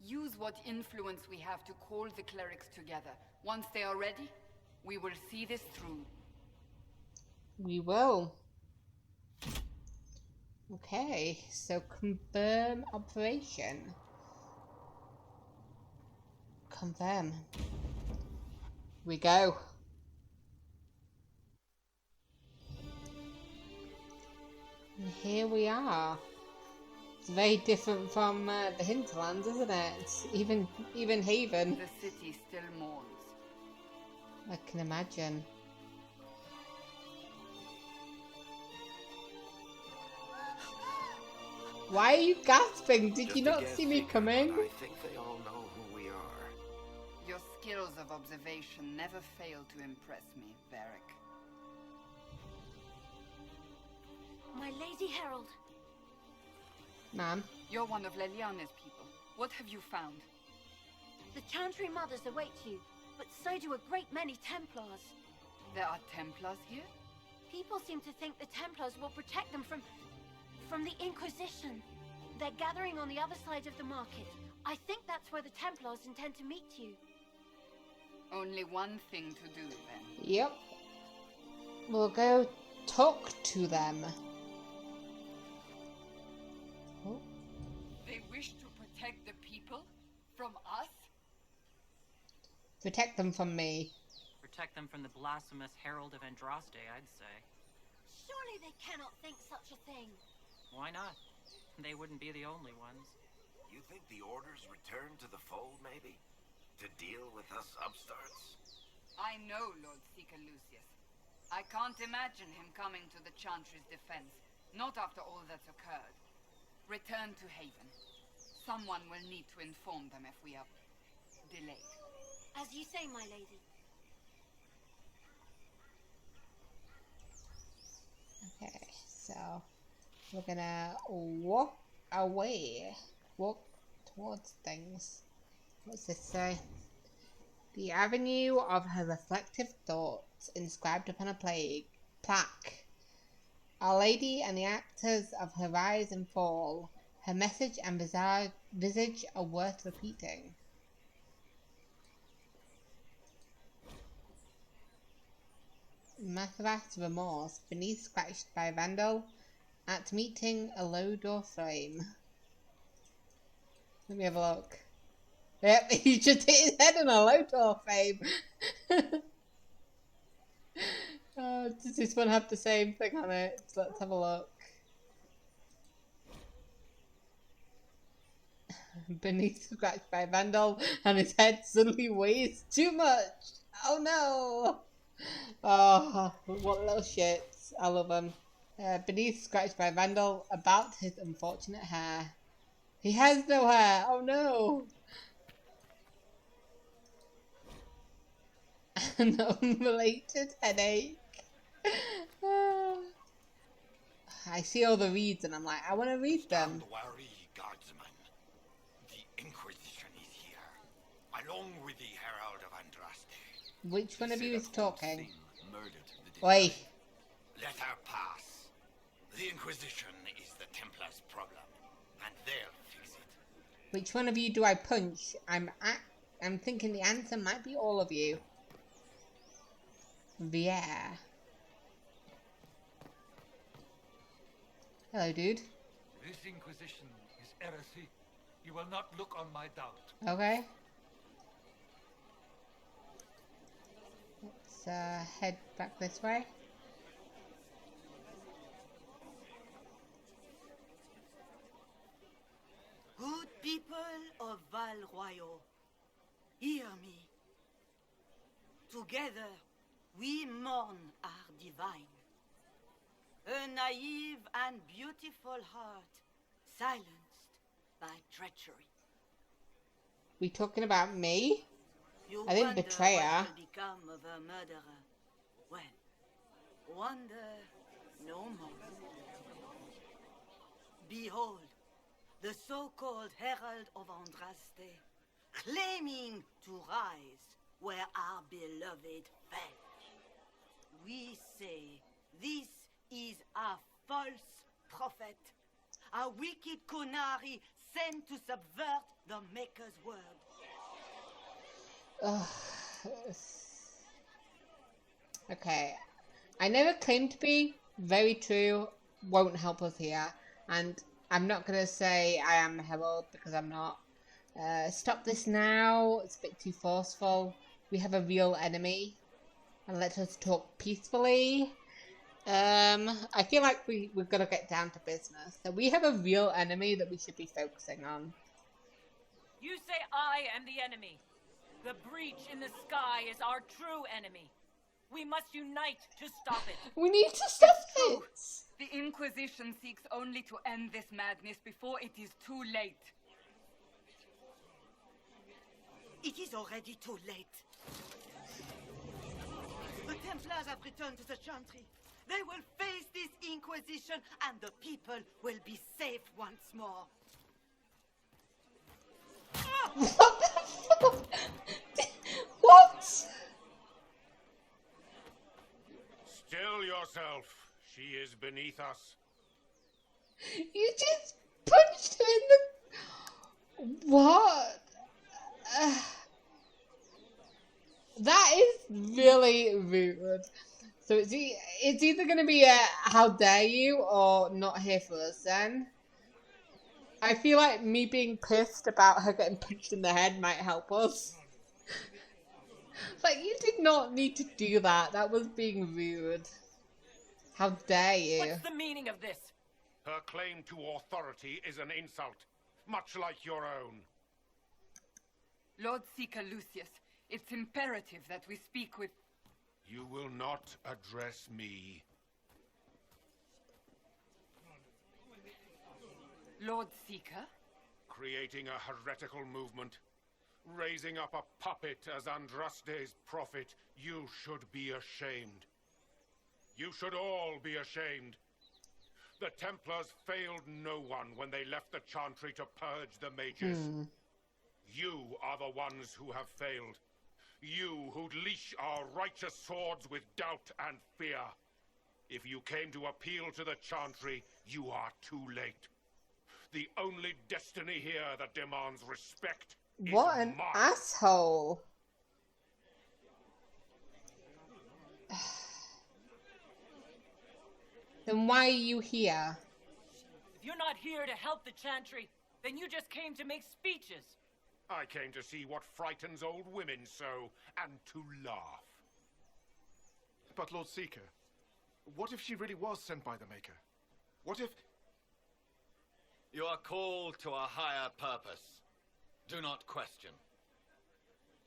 Use what influence we have to call the clerics together. Once they are ready, we will see this through. We will. Okay, so confirm operation. Confirm. We go. And here we are. It's very different from the hinterlands, isn't it? Even Haven. The city still mourns. I can imagine. Why are you gasping? Did you not see me coming? I think they all know who we are. Your skills of observation never fail to impress me, Varric. My Lady Herald. Ma'am. You're one of Leliana's people. What have you found? The Chantry mothers await you, but so do a great many Templars. There are Templars here? People seem to think the Templars will protect them from the Inquisition. They're gathering on the other side of the market. I think that's where the Templars intend to meet you. Only one thing to do, then. Yep. We'll go talk to them. Oh. They wish to protect the people? From us? Protect them from me. Protect them from the blasphemous Herald of Andraste, I'd say. Surely they cannot think such a thing. Why not? They wouldn't be the only ones. You think the Order's return to the fold, maybe? To deal with us upstarts? I know Lord Seeker Lucius. I can't imagine him coming to the Chantry's defense, not after all that's occurred. Return to Haven. Someone will need to inform them if we are delayed. As you say, my lady. Okay, so we're gonna walk away. Walk towards things. What's this say? The avenue of her reflective thoughts inscribed upon a plaque. Our Lady and the actors of her rise and fall. Her message and bizarre visage are worth repeating. Mathras remorse, beneath scratched by vandal, at meeting a low door frame. Let me have a look. Yep, he just hit his head on a low door frame. Does this one have the same thing on it? Let's have a look. Beneath scratched by vandal, and his head suddenly weighs too much. Oh no! Oh, what little shits. I love him. Beneath scratched by vandal, about his unfortunate hair. He has no hair. Oh no! An unrelated headache. I see all the reads and I'm like, I want to read them. Don't worry, guardsman. The Inquisition is here, along with the Herald of Andraste. Which one of you is talking? Oi. Let her pass. The Inquisition is the Templars' problem, and they'll fix it. Which one of you do I punch? I'm thinking the answer might be all of you. Yeah. Hello, dude. This Inquisition is heresy. You will not look on my doubt. Okay. Let's head back this way. Good people of Val Royeaux, hear me. Together, we mourn our divine. A naive and beautiful heart, silenced by treachery. We talking about me? You I didn't wonder betray her. what will become of a murderer. Well, wonder no more. Behold, the so-called Herald of Andraste, claiming to rise where our beloved fell. We say this is a false prophet, a wicked Kunari sent to subvert the Maker's word. Okay, I never claimed to be. Very true. Won't help us here. And I'm not going to say I am the Herald because I'm not. Stop this now. It's a bit too forceful. We have a real enemy. And let us talk peacefully. I feel like we've got to get down to business. So we have a real enemy that we should be focusing on. You say I am the enemy. The breach in the sky is our true enemy. We must unite to stop it. We need to stop it. The Inquisition seeks only to end this madness before it is too late. It is already too late. The Templars have returned to the Chantry. They will face this Inquisition and the people will be safe once more. What the fuck? What? Still yourself. She is beneath us. You just punched her in the... What? That is really rude. So it's either going to be a how dare you or not here for us then. I feel like me being pissed about her getting punched in the head might help us. Like, you did not need to do that. That was being rude. How dare you? What's the meaning of this? Her claim to authority is an insult, much like your own. Lord Seeker Lucius, it's imperative that we speak with... You will not address me. Lord Seeker? Creating a heretical movement. Raising up a puppet as Andraste's prophet. You should be ashamed. You should all be ashamed. The Templars failed no one when they left the Chantry to purge the mages. You are the ones who have failed. You who'd leash our righteous swords with doubt and fear. If you came to appeal to the Chantry, you are too late. The only destiny here that demands respect is what an mine. asshole. Then why are you here? If you're not here to help the Chantry, then you just came to make speeches. I came to see what frightens old women so, and to laugh. But Lord Seeker, what if she really was sent by the Maker? What if... You are called to a higher purpose. Do not question.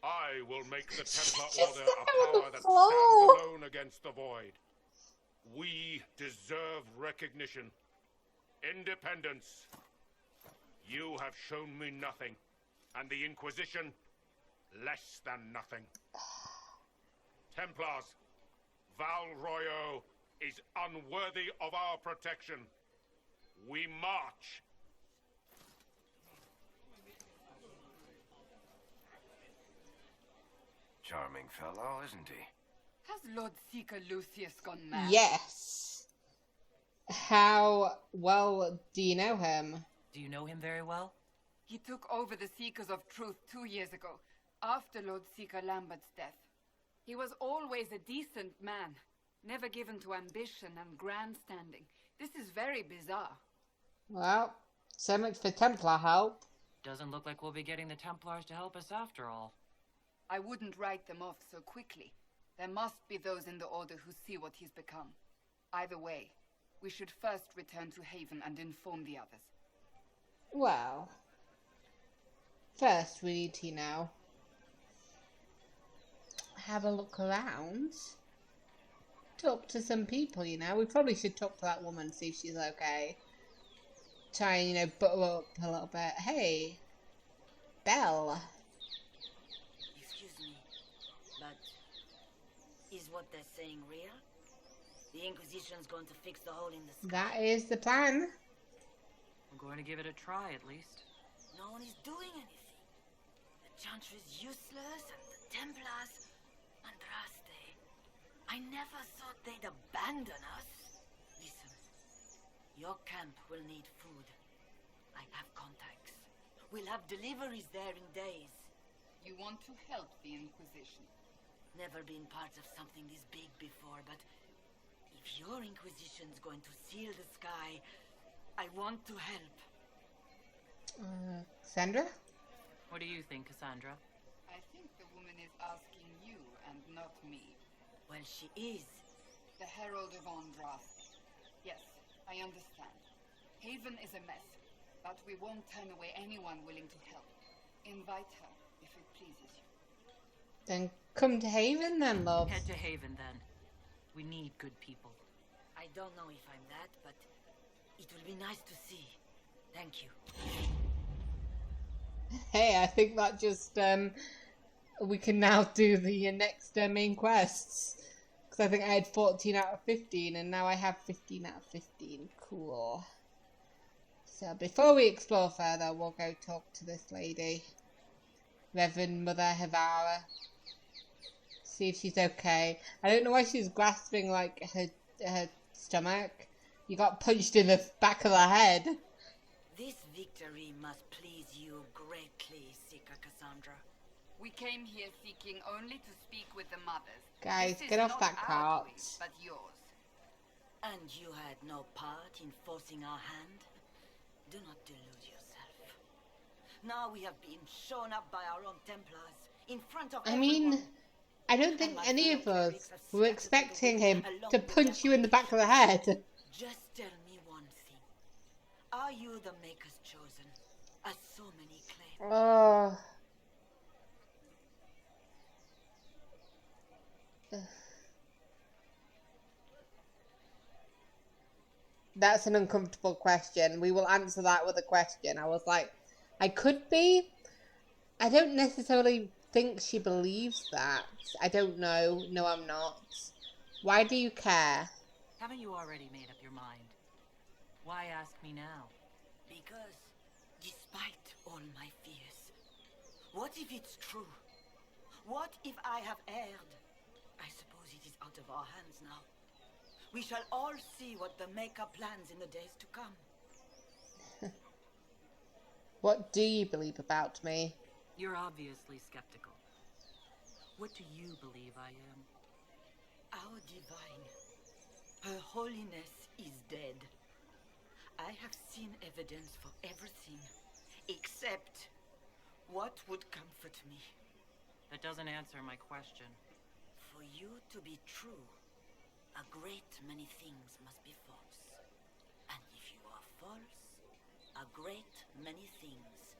I will make the Templar Order a power that stands alone against the void. We deserve recognition. Independence. You have shown me nothing. And the Inquisition, less than nothing. Templars, Val Royeaux is unworthy of our protection. We march. Charming fellow, isn't he? Has Lord Seeker Lucius gone mad? Yes. How well do you know him? Do you know him very well? He took over the Seekers of Truth 2 years ago, after Lord Seeker Lambert's death. He was always a decent man, never given to ambition and grandstanding. This is very bizarre. Well, so much for Templar help. Doesn't look like we'll be getting the Templars to help us after all. I wouldn't write them off so quickly. There must be those in the Order who see what he's become. Either way, we should first return to Haven and inform the others. Well, first we need to, you know, have a look around. Talk to some people, you know. We probably should talk to that woman, see if she's okay. Try and, you know, butter her up a little bit. Hey, Belle. Excuse me, but is what they're saying real? The Inquisition's going to fix the hole in the sky? That is the plan. I'm going to give it a try, at least. No one is doing anything. The Chantry's useless, and the Templars... Andraste. I never thought they'd abandon us. Listen, your camp will need food. I have contacts. We'll have deliveries there in days. You want to help the Inquisition? Never been part of something this big before, but if your Inquisition's going to seal the sky, I want to help. Cassandra? What do you think, Cassandra? I think the woman is asking you and not me. Well, she is. The Herald of Andraste. Yes, I understand. Haven is a mess, but we won't turn away anyone willing to help. Invite her, if it pleases you. Then come to Haven then, love. Head to Haven then. We need good people. I don't know if I'm that, but it will be nice to see. Thank you. Hey, I think that just, we can now do the next main quests. Because I think I had 14 out of 15, and now I have 15 out of 15. Cool. So, before we explore further, we'll go talk to this lady. Reverend Mother Havara. See if she's okay. I don't know why she's grasping, like, her stomach. You got punched in the back of the head. This victory must please you greatly, Seeker Cassandra. We came here seeking only to speak with the mothers. Guys, This get is off not that our cart. doing, but yours. And you had no part in forcing our hand? Do not delude yourself. Now we have been shown up by our own Templars, in front of everyone. I don't think any of us were expecting him to punch you in the back of the head. Just tell me one thing. Are you the Maker's chosen, as so many claim? Oh. That's an uncomfortable question. We will answer that with a question. I was like, I could be. I don't necessarily think she believes that. I don't know. No, I'm not. Why do you care? Haven't you already made up your mind? Why ask me now? Because, despite all my fears, what if it's true? What if I have erred? I suppose it is out of our hands now. We shall all see what the Maker plans in the days to come. What do you believe about me? You're obviously skeptical. What do you believe I am? Our divine, Her Holiness is dead. I have seen evidence for everything, except what would comfort me. That doesn't answer my question. For you to be true, a great many things must be false. And if you are false, a great many things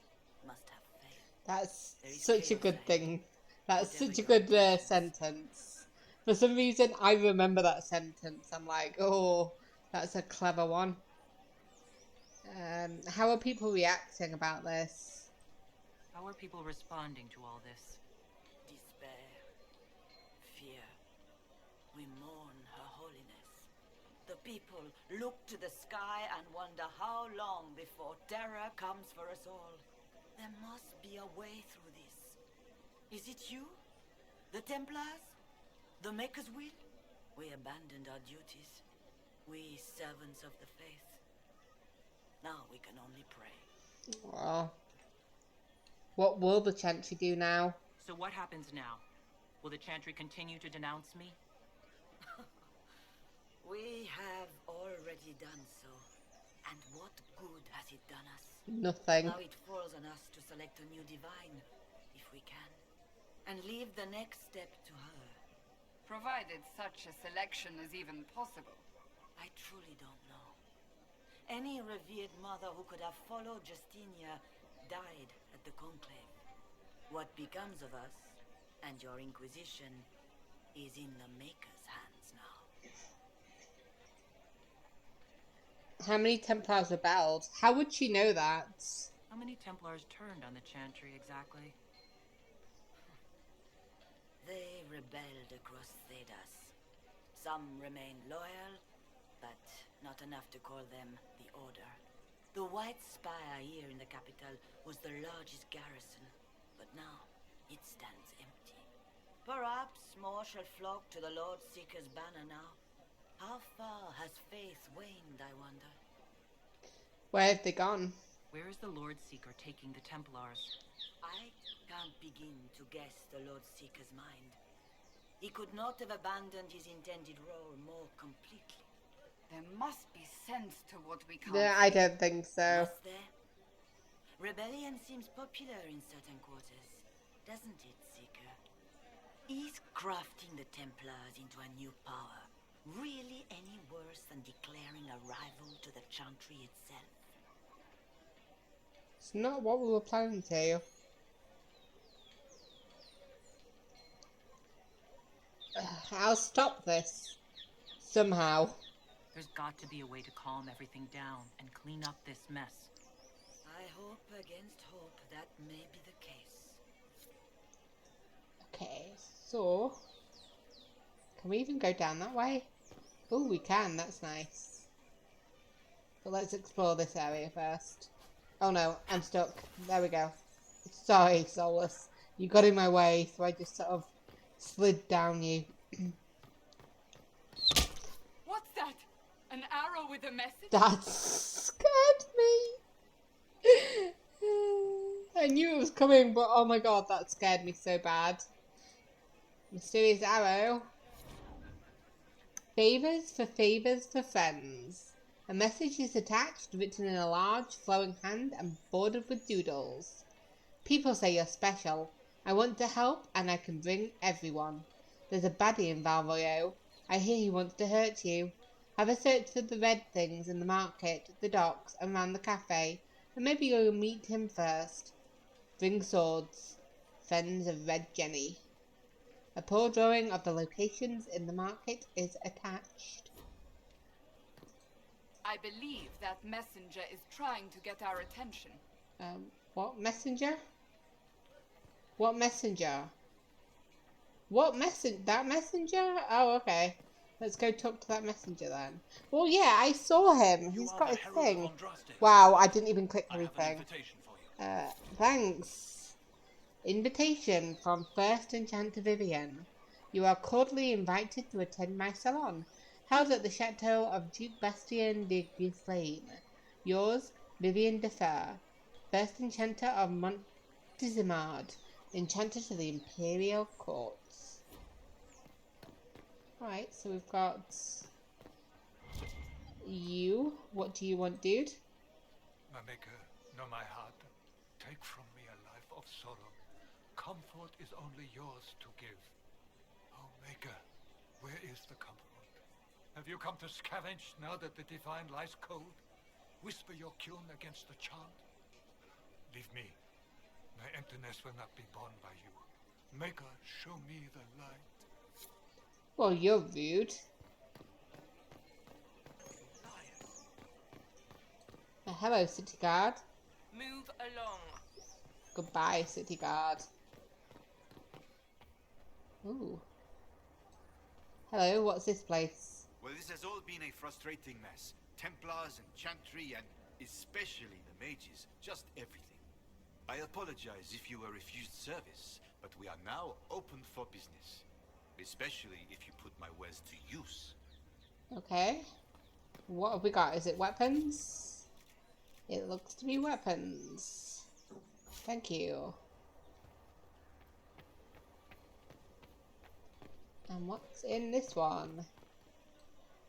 must have failed. That's such a good thing. That's such a good sentence. For some reason, I remember that sentence. I'm like, oh, that's a clever one. How are people reacting about this? How are people responding to all this? Despair. Fear. We mourn Her Holiness. The people look to the sky and wonder how long before terror comes for us all. There must be a way through this. Is it you? The Templars? The Maker's will? We abandoned our duties. We servants of the faith. Now we can only pray. Well, what will the Chantry do now? So what happens now? Will the Chantry continue to denounce me? We have already done so. And what good has it done us? Nothing. Now it falls on us to select a new divine, if we can. And leave the next step to her. Provided such a selection is even possible. I truly don't know. Any revered mother who could have followed Justinia died at the Conclave. What becomes of us, and your Inquisition, is in the Maker's hands now. How many Templars rebelled? How would she know that? How many Templars turned on the Chantry exactly? They rebelled across Thedas. Some remained loyal, but not enough to call them the Order. The White Spire here in the capital was the largest garrison, but now it stands empty. Perhaps more shall flock to the Lord Seeker's banner now. How far has faith waned, I wonder? Where have they gone? Where is the Lord Seeker taking the Templars? I can't begin to guess the Lord Seeker's mind. He could not have abandoned his intended role more completely. There must be sense to what we can't Yeah, I don't think so. Must there? Rebellion seems popular in certain quarters, doesn't it, Seeker? Is crafting the Templars into a new power really any worse than declaring a rival to the Chantry itself? It's not what we were planning to. I'll stop this. Somehow. There's got to be a way to calm everything down and clean up this mess. I hope against hope that may be the case. Okay, so... Can we even go down that way? Oh, we can. That's nice. But let's explore this area first. Oh no, I'm stuck. There we go. Sorry, Solus. You got in my way, so I just sort of slid down you. What's that? An arrow with a message? That scared me. I knew it was coming, but oh my god, that scared me so bad. Mysterious arrow. Favors for friends. A message is attached, written in a large, flowing hand and bordered with doodles. People say you're special. I want to help, and I can bring everyone. There's a baddie in Val Royeaux. I hear he wants to hurt you. Have a search for the red things in the market, the docks, and round the cafe, and maybe you'll meet him first. Bring swords. Friends of Red Jenny. A poor drawing of the locations in the market is attached. I believe that messenger is trying to get our attention. What messenger? What messenger? What messenger? That messenger? Oh, okay. Let's go talk to that messenger then. Well, yeah, I saw him. He's got his thing. Wow, I didn't even click anything. Thanks. Invitation from First Enchanted Vivian. You are cordially invited to attend my salon, held at the chateau of Duke Bastien de Ghislaine. Yours, Vivian de Fer, First Enchanter of Montezimard, Enchanter to the Imperial Courts. Alright, so we've got you. What do you want, dude? My maker, know my heart. Take from me a life of sorrow. Comfort is only yours to give. Oh, maker, where is the comfort? Have you come to scavenge now that the divine lies cold? Whisper your tune against the chant? Leave me. My emptiness will not be borne by you. Maker, show me the light. Well, you're rude. Hello, city guard. Move along. Goodbye, city guard. Ooh. Hello, what's this place? Well, this has all been a frustrating mess. Templars and Chantry and especially the mages. Just everything. I apologize if you were refused service, but we are now open for business. Especially if you put my wares to use. Okay. What have we got? Is it weapons? It looks to be weapons. Thank you. And what's in this one?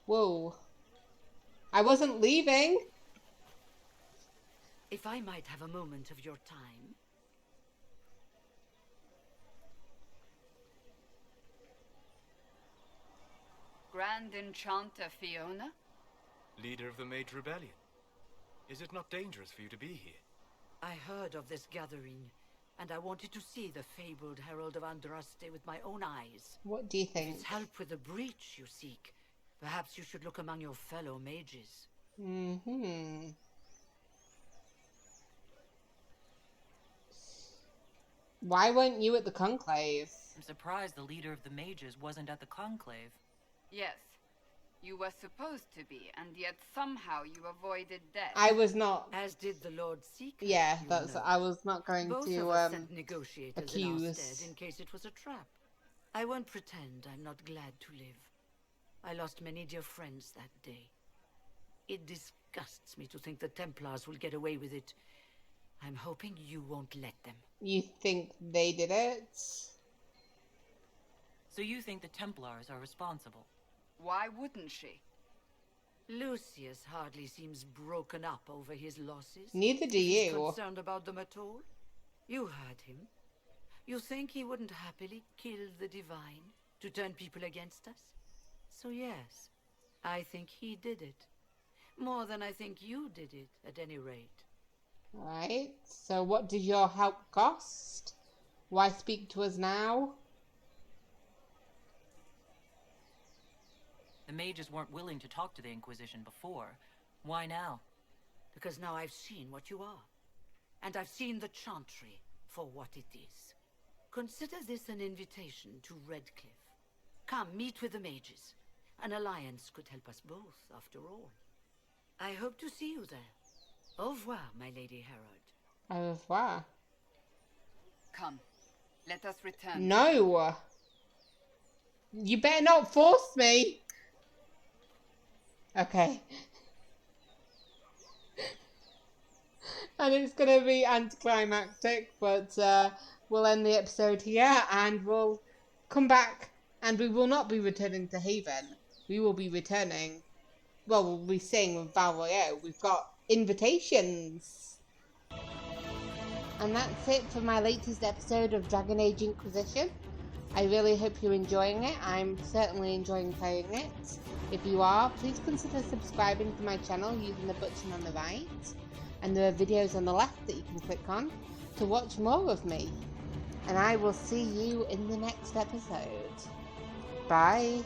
Whoa. I wasn't leaving! If I might have a moment of your time. Grand Enchanter Fiona? Leader of the Mage Rebellion. Is it not dangerous for you to be here? I heard of this gathering, and I wanted to see the fabled Herald of Andraste with my own eyes. What do you think? If it's help with the breach you seek, perhaps you should look among your fellow mages. Mm-hmm. Why weren't you at the conclave? I'm surprised the leader of the mages wasn't at the conclave. Yes. You were supposed to be, and yet somehow you avoided death. I was not. As did the Lord Seeker. Yeah, that's. I was not going Both to of us sent negotiators accuse. in our stead in case it was a trap. I won't pretend I'm not glad to live. I lost many dear friends that day. It disgusts me to think the Templars will get away with it. I'm hoping you won't let them. You think they did it? So you think the Templars are responsible? Why wouldn't she? Lucius hardly seems broken up over his losses. Neither do He's you. concerned about them at all? You heard him. You think he wouldn't happily kill the Divine to turn people against us? So yes, I think he did it. More than I think you did it, at any rate. Right, so what did your help cost? Why speak to us now? The mages weren't willing to talk to the Inquisition before. Why now? Because now I've seen what you are. And I've seen the Chantry for what it is. Consider this an invitation to Redcliffe. Come, meet with the mages. An alliance could help us both, after all. I hope to see you there. Au revoir, my Lady Herald. Au revoir. Come, let us return. No! You better not force me! Okay. And it's gonna be anticlimactic, but we'll end the episode here and we'll come back, and we will not be returning to Haven. We will be returning, well, we'll be staying with Val Royeaux. We've got invitations. And that's it for my latest episode of Dragon Age Inquisition. I really hope you're enjoying it. I'm certainly enjoying playing it. If you are, please consider subscribing to my channel using the button on the right. And there are videos on the left that you can click on to watch more of me. And I will see you in the next episode. Bye.